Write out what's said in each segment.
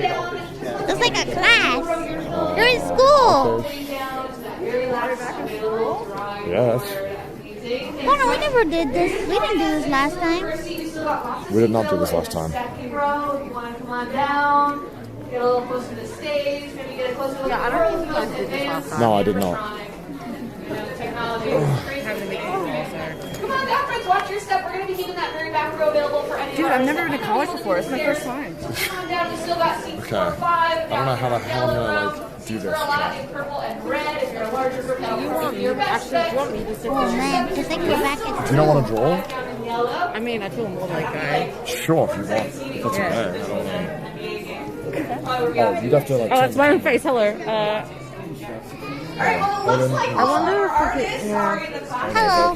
Looks like a class. You're in school. Yes. Oh no, we never did this. We didn't do this last time. We did not do this last time. Yeah, I don't think you guys did this last time. No, I did not. Come on down, friends. Watch your step. We're going to be keeping that very back row available for any. Dude, I've never been to college before. It's my first time. Come on down. We still got seats 4 or 5. I don't know how I'm gonna do this. In purple and red. If you're a larger group, that'll be your best. Actually, do you want me to sit Oh man, just like your back is. Do you not want to draw? I mean, I feel more like I. Sure, if you want. That's okay. Oh, you'd have to like. Oh, that's my own face. Hello. All right, well, it looks like I wonder if we could. Yeah. Hello.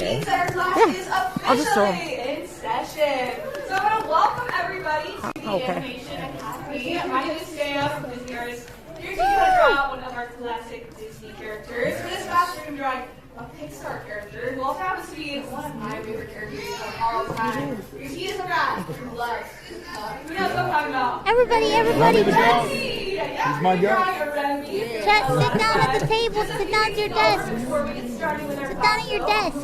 I'll just show 'em. in session. So I'm going to welcome everybody to the Okay. Animation Academy. My name is Sam, I'm a Disney artist. Here's going to draw one of our classic Disney characters. For this class, we're going to be drawing a Pixar character who also happens to be one of my favorite characters of all time. Because he is a rat who loves who knows what I'm talking about? Everybody, chat. He's my guy. Chat, sit down at the table. Sit down at your desk. Sit down at your desk.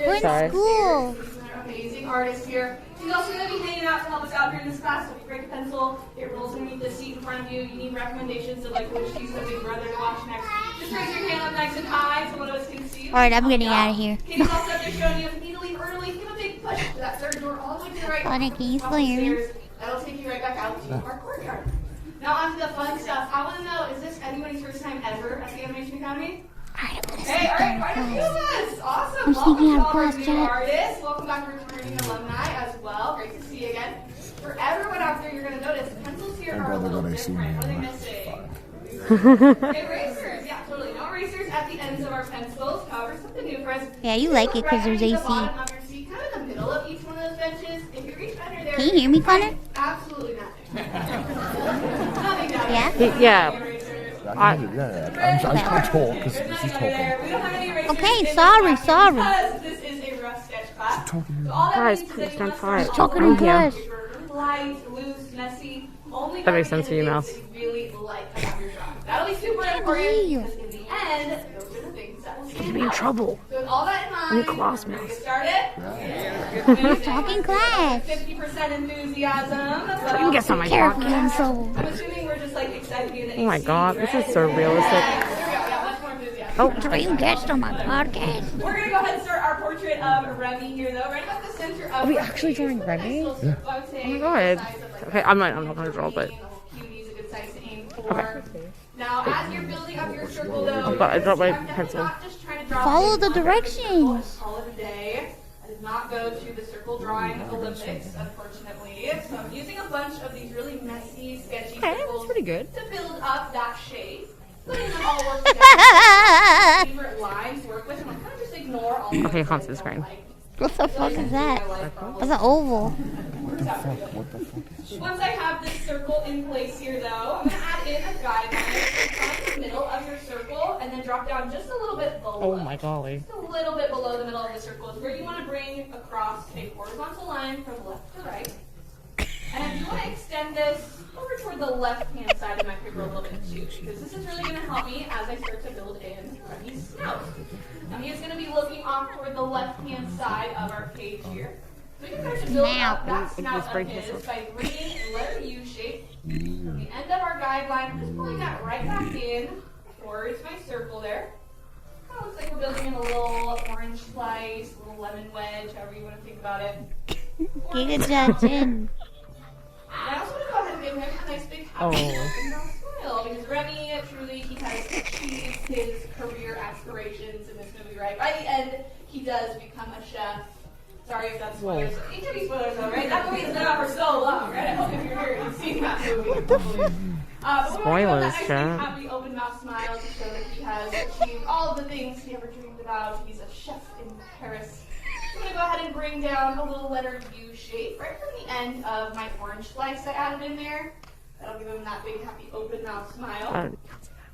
We're in school. Amazing artist here. She's also going to be hanging out to help us out here in this class. So if you break a pencil, it rolls underneath the seat in front of you. You need recommendations of like which she's the big brother to watch next. Just raise your hand up nice and high so one of us can see you. All right, I'm getting out of here. Katie's also up there showing you if you need to leave early. Give a big push to that third door all the way to the right. Connor, can you Up still the hear me? stairs. That'll take you right back out to our courtyard. Now on to the fun stuff. I want to know, is this anybody's first time ever at the Animation Academy? Alright, I'm gonna Hey, sit all down right, in right class. to us. Awesome. I'm Welcome sneaking to out of all our class, new chat. artists. Welcome back to returning alumni as well. Great to see you again. For everyone out there, you're going to notice pencils here are a little different. What are they missing? Erasers. Yeah, totally. No erasers at the ends of our pencils. However, something new for us. Yeah, you like it because there's AC. The bottom of your seat, kind of in the middle of each one of those benches. If you reach under there, Can you hear me, Connor? absolutely nothing. Nothing down Yeah? there. Yeah. I can't talk because she's talking. Okay, sorry. Because this is a rough sketch class. So all that Guys, means is please that you don't must fight. start Talking all in the class. light, loose, messy. Only That makes sense for you, things Mouse. that you really like about your drawing. That'll be super hear important you. because in the end, those are the things that will stand Be in out. trouble. So with all that in mind, I'm class we're gonna mouse. get started. Talking class. 50% enthusiasm. You can get some of my Careful, pocket. I'm in trouble. I'm assuming we're just like excited to be in the Oh my AC, god, this right? is so realistic. There we go. Yeah, much more enthusiasm. Oh, Dream guest on my podcast. We're gonna go ahead and start our portrait of Remy here, though. Right about the center of. Are we actually drawing Remy? Yeah. Oh my god. Okay, I'm not gonna draw, but. Okay. Now, as you're building up your circle, though, But I dropped my I'm pencil. not just trying to draw Follow the things directions. Call it a day. I did not go to the circle drawing Olympics, unfortunately. So I'm using a bunch of these really messy, sketchy Okay, circles that's pretty good. to build up that shape. Letting them all work together. Favorite lines to work with, and I'll kind of just ignore all the Okay, ones can't that see the I screen. don't like. What the fuck is that? That's an oval. Once I have this circle in place here, though, I'm going to add in a guideline. So find the middle of your circle and then drop down just a little bit below. Oh my golly. Just a little bit below the middle of the circle is where you want to bring across a horizontal line from left to right. And you want to extend this over toward the left-hand side of my paper a little bit too, because this is really going to help me as I start to build in Remy's snout. Now he is going to be looking off toward the left-hand side of our page here. So we can start to build up that snout of his by bringing a letter U shape from the end of our guideline, just pulling that right back in towards my circle there. Kind of looks like we're building in a little orange slice, a little lemon wedge, however you want to think about it. Giga judging. I also want to go ahead and give him a nice big happy smile because Remy, truly, he has achieved his career aspirations in this movie, right? By the end, he does become a chef. Sorry if that's spoilers. It could be spoilers though, right? That movie has been out for so long, right? I hope if you're here, you've seen that movie. What the fuck? Spoilers, Nice chat. big happy open mouth smile to show that he has achieved all of the things he ever dreamed about. He's a chef in Paris. I'm going to go ahead and bring down a little letter U shape right from the end of my orange slice I added in there. That'll give him that big, happy, open mouth smile. And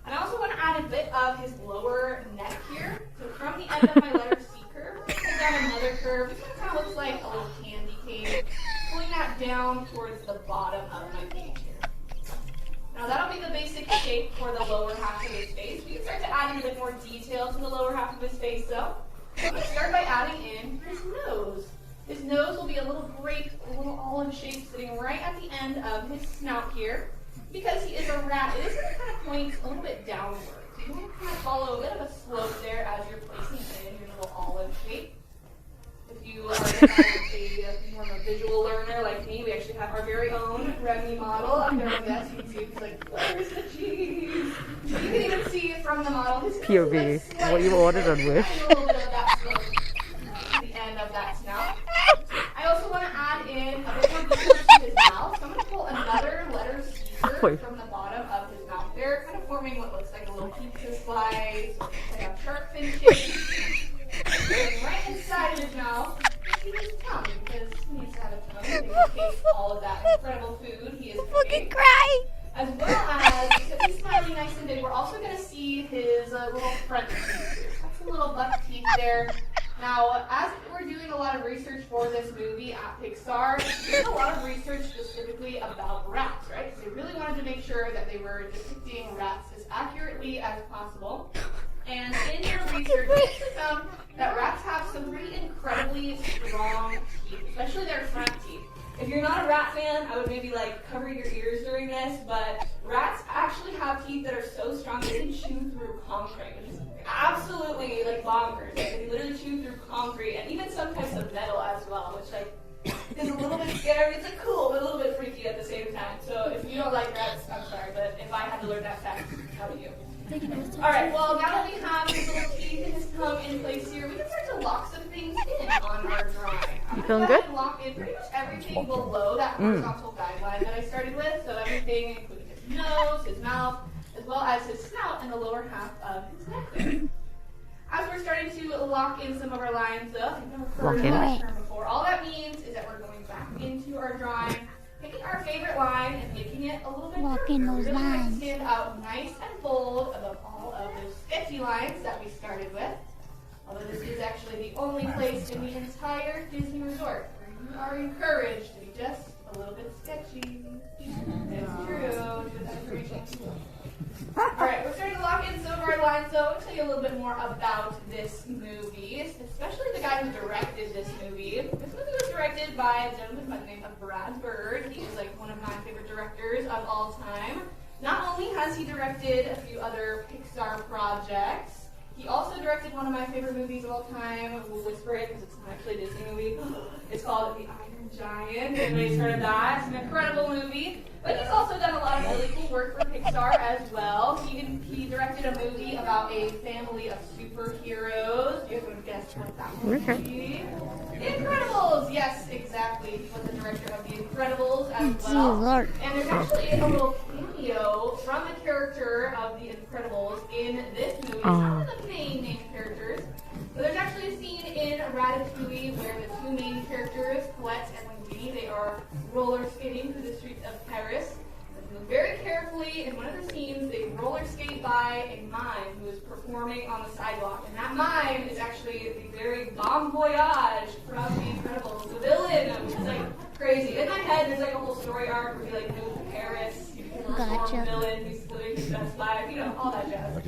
I also want to add a bit of his lower neck here. So from the end of my letter C curve, put down another curve. This one kind of looks like a little candy cane. Pulling that down towards the bottom of my page here. shape for the lower half of his face. We can start to add a bit more detail to the lower half of his face though. So I'm going to start by adding in his nose. His nose will be a little grape, a little olive shape sitting right at the end of his snout here. Because he is a rat, it is going to kind of point a little bit downward. So you want to kind of follow a bit of a slope there as you're placing in your little olive shape. If you are more of a visual learner like me, we actually have our very own Remy model up there on the desk. You can see it's like, where's the cheese? So you can even see from the model his POV, what you ordered on Wish. A little bit of that slope at the end of that snout. I also want to add in a bit more detail to his mouth. So I'm going to pull another letter Caesar from the bottom of his mouth there, kind of forming what looks like a little pizza slice, like a shark fin shape. And right inside of his mouth is his tongue, because he needs to have a tongue so he can taste all of that incredible food he is cooking. Cry. As well as, because he's smiling nice and big, we're also going to see his little front teeth here. Got some little buck teeth there. Now, as we're doing a lot of research for this movie at Pixar, we did a lot of research specifically about rats, right? Because they really wanted to make sure that they were depicting rats as accurately as possible. And in their research, they actually found that rats have some pretty incredibly strong teeth, especially their front teeth. If you're not a rat fan, I would maybe like cover your ears during this, but rats actually have teeth that are so strong they can chew through concrete, which is absolutely like bonkers. Like, they can literally chew through concrete and even some types of metal as well, which like is a little bit scary. It's like cool, but a little bit freaky at the same time. So if you don't like rats, I'm sorry, but if I had to learn that fact, how do you? Alright, well now that we have his little teeth and his tongue in place here, we can start to lock some things in on our drawing. You feeling good? Lock in pretty much everything below that horizontal guideline that I started with. So everything including his nose, his mouth, as well as his snout and the lower half of his neck there. As we're starting to lock in some of our lines though, I've never heard of that term before. All that means is that we're going back into our drawing, picking our favorite line and making it a little bit Walk in those really lines. stand out nice and bold above all of those sketchy lines that we started with. Although this is actually the only place in the entire Disney resort where you are encouraged to be just a little bit sketchy. It's true. Do that information. Alright, we're starting to lock in some of our lines, so I'll tell you a little bit more about this movie, especially the guy who directed this movie. This movie was directed by a gentleman by the name of Brad Bird. He is like one of my favorite directors of all time. Not only has he directed a few other Pixar projects, he also directed one of my favorite movies of all time. We'll whisper it because it's not actually a Disney movie. It's called The Iron Giant. Everybody's heard of that. It's an incredible movie. But he's also done a lot of really cool work for Pixar as well. He directed a movie about a family of superheroes. You guys want to guess what that would be? The Incredibles! Yes, exactly. He was the director of The Incredibles as well. And there's actually a little cameo from the character of The Incredibles in this movie. It's not one of the main characters. So there's actually a scene in Ratatouille where the two main characters, Colette and Linguini, they are roller skating through the streets of Paris. Very carefully, in one of the scenes, they roller skate by a mime who is performing on the sidewalk. And that mime is actually the very bon voyage from The Incredibles, the villain, which is like crazy. In my head, there's like a whole story arc where he like moves to Paris, he becomes a villain, he's living his best life, you know, all that jazz.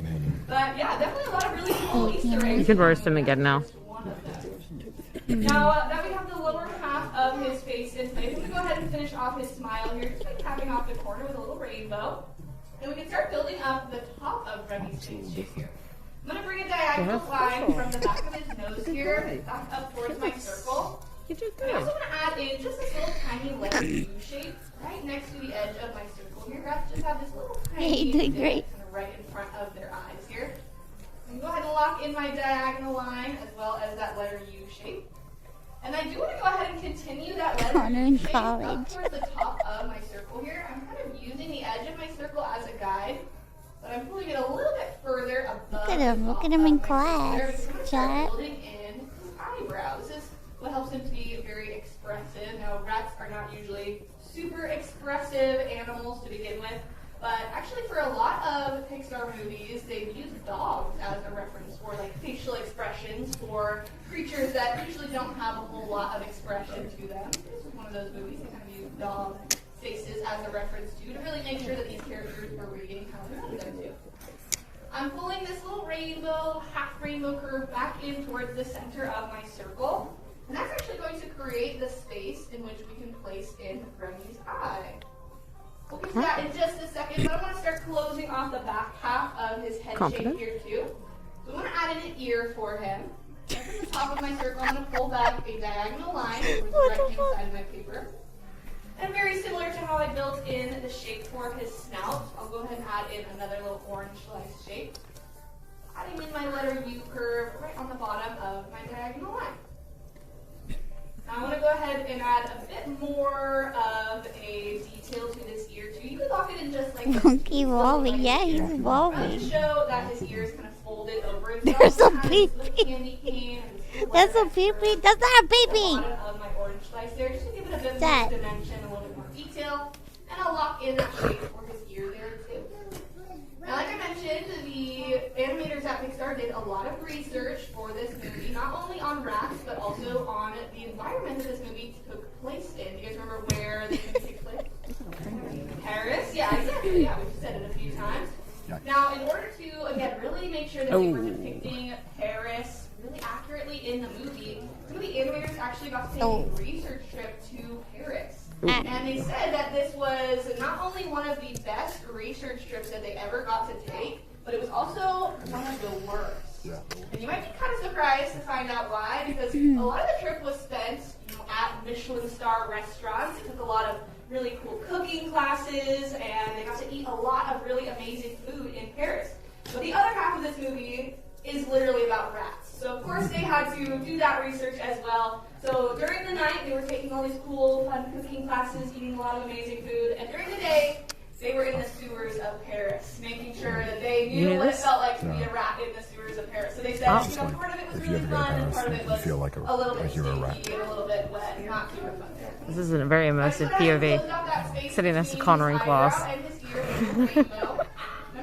But yeah, definitely a lot of really cool Easter eggs. You can roast him again now. Now that we have the lower half of his face in place, I'm going to go ahead and finish off his smile here, just by tapping off the corner with a little rainbow. And we can start building up the top of Remy's face shape here. I'm going to bring a diagonal line from the back of his nose here, back up towards my circle. You did I also good. want to add in just this little tiny letter U shape right next to the edge of my circle here. Rats just have this little tiny You're doing dip great. kind of right in front of their eyes here. I'm going to go ahead and lock in my diagonal line as well as that letter U shape. And I do want to go ahead and continue that letter Connor in U shape college. up towards the top of my circle here. I'm kind of using the edge of my circle as a guide, but I'm pulling it a little bit further above. Look at him. Look at him in class. Chat. Building in his eyebrows. This is what helps him to be very expressive. Now, rats are not usually super expressive animals to begin with, but actually for a lot of Pixar movies, they've used dogs as a reference for like facial expressions for creatures that usually don't have a whole lot of expression to them. This is one of those movies that kind of use dogs faces as a reference to really make sure that these characters were reading how we wanted them to. I'm pulling this little rainbow, half rainbow curve back in towards the center of my circle. And that's actually going to create the space in which we can place in Remy's eye. We'll get to that in just a second, but I want to start closing off the back half of his head shape here too. So I want to add in an ear for him. From the top of my circle, I'm going to pull back a diagonal line over the right-hand side of my paper. And very similar to how I built in the shape for his snout, I'll go ahead and add in another little orange slice shape. Adding in my letter U curve right on the bottom of my diagonal line. Now I want to go ahead and add a bit more of a detail to this ear too. You could lock it in just like this. Monkey evolving, yeah, he's evolving. To show that his ear is kind of folded over itself. There's a baby. That's a baby. That's not a baby. Of my orange slice there, just to give it a bit more dimension, a little bit more detail, and I'll lock in that shape for his ear there too. Now, like I mentioned, the animators at Pixar did a lot of research for this movie, not only on rats, but also on the environment that this movie took place in. Do you guys remember where the movie takes place? Paris? Yeah, exactly. Yeah, we've said it a few times. Now, in order to, again, really make sure that we were depicting Paris really accurately in the movie, some of the animators actually got to take a research trip to Paris. And they said that this was not only one of the best research trips that they ever got to take, but it was also one of the worst. And you might be kind of surprised to find out why, because a lot of the trip was spent at Michelin star restaurants. They took a lot of really cool cooking classes, and they got to eat a lot of really amazing food in Paris. But the other half of this movie is literally about rats. So of course they had to do that research as well. So during the night they were taking all these cool, fun cooking classes, eating a lot of amazing food, and during the day they were in the sewers of Paris, making sure that they knew what it felt like to be a rat in the sewers of Paris. So they said, part of it was really fun, and part of it was a little bit stinky and a little bit wet, not super fun. This is a very immersive POV. Sitting next to Connor in class. I'm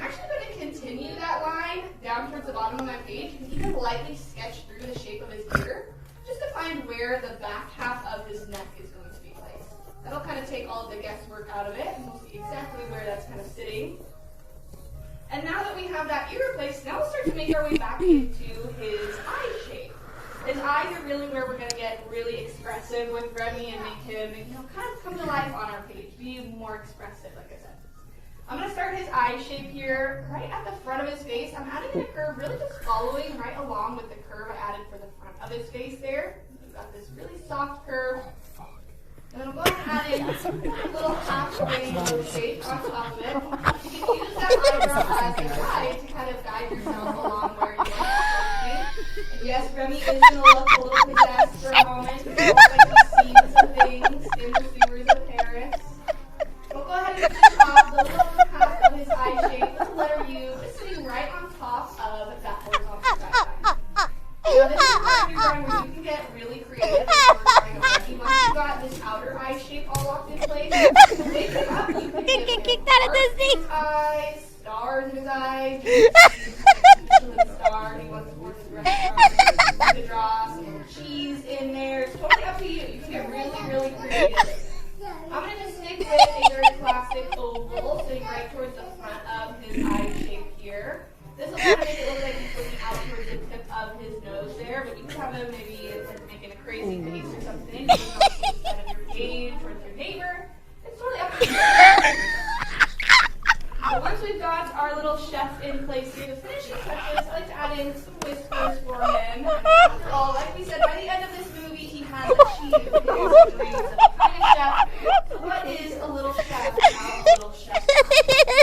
actually going to continue that line down towards the bottom of my page and even lightly sketch through the shape of his ear, just to find where the back half of his neck is going to be placed. That'll kind of take all of the guesswork out of it, and we'll see exactly where that's kind of sitting. And now that we have that ear replaced, now we'll start to make our way back into his eye shape. His eyes are really where we're going to get really expressive with Remy and make him, kind of come to life on our page, be more expressive, like I said. I'm going to start his eye shape here, right at the front of his face. I'm adding a curve, really just following right along with the curve I added for the front of his face there. We've got this really soft curve. And then I'm going to add in a little half rainbow shape on top of it. You can use that eyebrow as a guide to kind of guide yourself along where you want to be. And yes, Remy is going to look a little possessed for a moment. It looks like he's seen some things in the sewers of Paris. We'll go ahead and finish off the little half of his eye shape with the letter U, just sitting right on top of that horizontal skyline. Now this is where you're drawing where you can get really creative. Once you've got this outer eye shape all locked in place, big it up, you can get his eyes, stars in his eyes, Michelin star, he wants to work his restaurant, you can draw some little cheese in there. It's totally up to you. You can get really, really creative. I'm going to just stick with a very classic oval, sitting right towards the front of his eye shape here. This will kind of make it look like he's looking out towards the tip of his nose there, but you can have him maybe like making a crazy face or something. You can also set up your gaze towards your neighbor. It's totally up to you. So once we've got our little chef in place here, the finishing touches, I like to add in some whiskers for him. After all, like we said, by the end of this movie, he has achieved his dreams of becoming a chef. So what is a little chef without a little chef?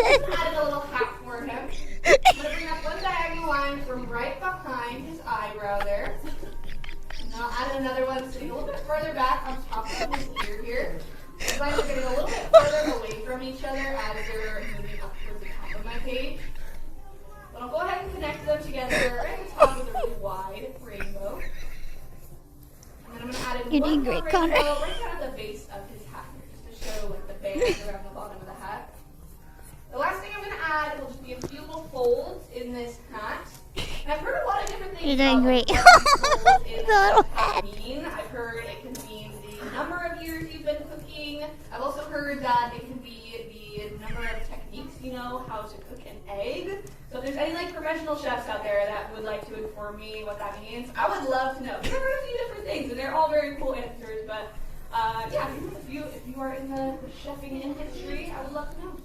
Let's add in a little hat for him. I'm going to bring up one diagonal line from right behind his eyebrow there. And I'll add another one sitting a little bit further back on top of his ear here. These lines are getting a little bit further away from each other as they're moving up towards the top of my page. But I'll go ahead and connect them together right at the top with a really wide rainbow. And then I'm going to add in one more rainbow right down at the base of his hat here, just to show like the bands around the bottom of the hat. The last thing I'm going to add will just be a few little folds in this hat. And I've heard a lot of different things. You're doing great. Folds in hat mean. I've heard it can mean the number of years you've been cooking. I've also heard that it can be the number of techniques you know how to cook an egg. So if there's any like professional chefs out there that would like to inform me what that means, I would love to know. There are a few different things, and they're all very cool answers. But yeah, if you are in the chefing industry, I would love to know.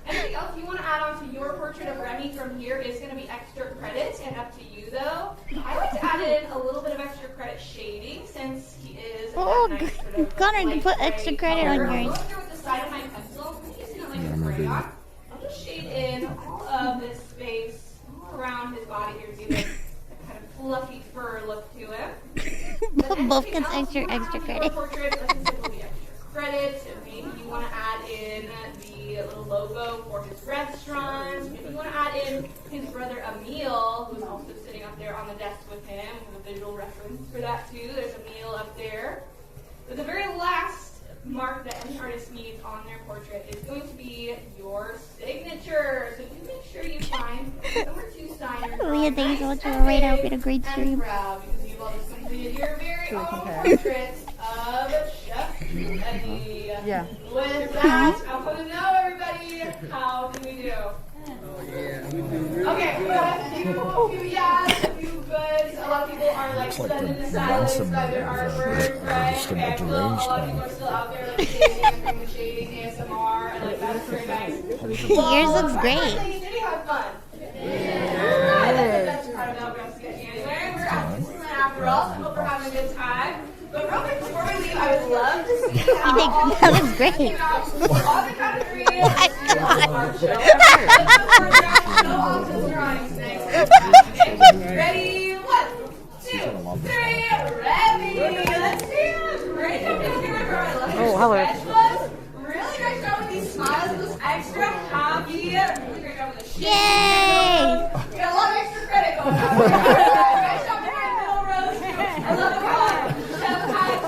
Anything else you want to add on to your portrait of Remy from here is going to be extra credit, and up to you though. I like to add in a little bit of extra credit shading since he is. Oh, nice sort of Connor, you light put gray extra credit color. on I'll yours. go through with the side of my pencil. I'm using it like a crayon. I'll just shade in all of this space all around his body here to give it a kind of fluffy fur look to him. Both gets extra credit. Portrait, that's simply extra credit. Maybe you want to add in the little logo for his restaurant. If you want to add in his brother Emil, who's also sitting up there on the desk with him, with a visual reference for that too. There's Emil up there. But the very last mark that any artist needs on their portrait is going to be your signature. So do make sure you find number 2 Steiner. Leah, thank you so much for the raid. I hope you had a great stream. Because you've all just completed your very own portrait of Chef Eddie. Yeah. With that, I want to know, everybody, how do we do? Okay, we have a few yeahs, a few goods. A lot of people are like stunned in silence by their artwork, right? Okay, a lot of people are still out there like shading ASMR, and like that's very nice. Yours looks great. Did you have fun? Yeah. That's part of the best sketch anyway. We're at Disneyland after all, so I hope we're having a good time. But real quick, before we leave, I would love to see how That looks great. on the count of 3. Oh my Ready? 1, 2, 3. Ready? Let's see it. Great. Oh, hello. Really great job with these smiles. It was extra happy. Really great job with the shape. Yay! We got a lot of extra credit going on. Nice job in the middle rows. I love it. Chef had to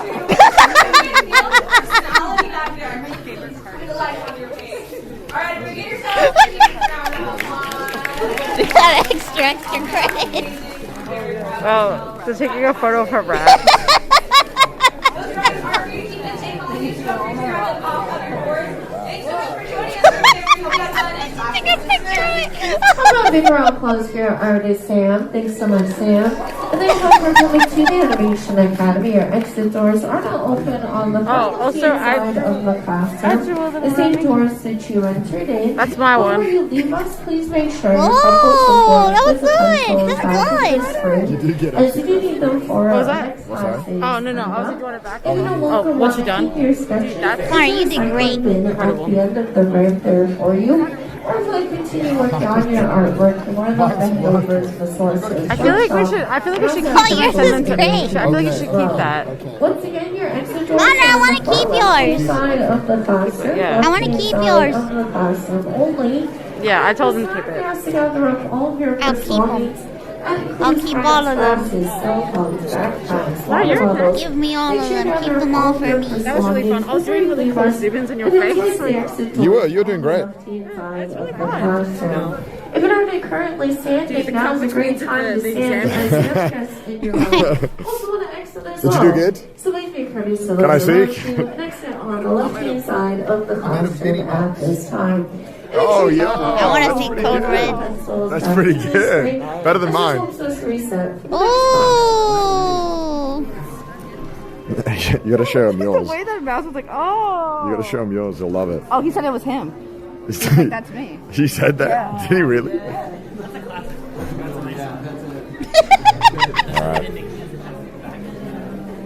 feel the personality back there. My favorite part. The light on your face. All right, bring it yourself. Round of applause. You got extra credit. Oh, so taking a photo of her rap. Those guys are great. You can take all these photos around the top of your board. Thanks so much for joining us. We hope you had fun and Take a picture of it. How about a big round of applause for our artist, Sam? Thanks so much, Sam. And then we're coming to the Animation Academy. Our exit doors are now open on the also, side of the classroom. The same doors that you entered in. That's my one. Before you leave us, please make sure Oh, that was good. That's good. You did get As if you need them for What was our that? next class. Oh, no. I was like, you want it back? Oh, once you're done? That's Connor, you did great. at the end of the ramp there for you. Or if you continue working on your artwork, more than bend over to the sources. I feel like we should keep Oh, the yours is sentence. great. I feel like you should keep that. Once again, your exit doors Connor, I on wanna the keep far yours. side of the classroom. Yeah. I wanna keep Side yours. Of the classroom only. Yeah, I told him to keep it. Has to gather up all of your I'll keep 'em. belongings. I'll keep all of them. Give me all of them. Keep them all for me. That was really fun. I was doing really cool Zubins in your face. You were doing great. That's really fun. If you're not currently standing, now's a great time to stand as in your room. Also want to exit as Did well. you do good? So make me courteous to Can I those around see? you and exit on the left-hand side of the classroom at this time. Oh, yeah. I want to see Code Red. That's pretty good. Better than mine. Oh! You gotta show him The yours. way that mouse was like, oh. You gotta show him yours. He'll love it. Oh, he said it was him. That's me. He said that? Yeah. Did he really? Alright.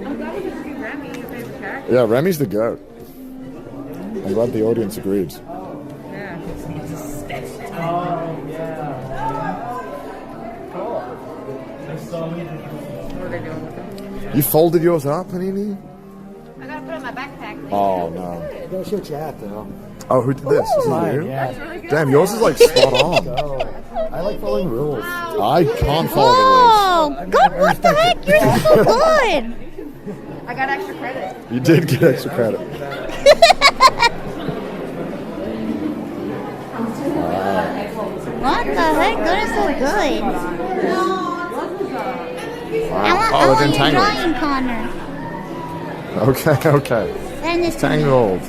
I'm glad we could see Remy, your favorite character. Yeah, Remy's the goat. I'm glad the audience agreed. Yeah. What are they doing with him? You folded yours up, Panini? I gotta put it in my backpack. Oh, no. Don't shoot your hat, though. Oh, who did this? This is Mine, you? yeah. Damn, yours is like spot on. Oh, I like following rules. I can't follow Oh! God, what the heck? Yours is so good! I got extra credit. the rules. You did get extra credit. What the heck? That is so good. I want Oh, your it's entangled. drawing, Connor. Okay. Send this to me. Tangled.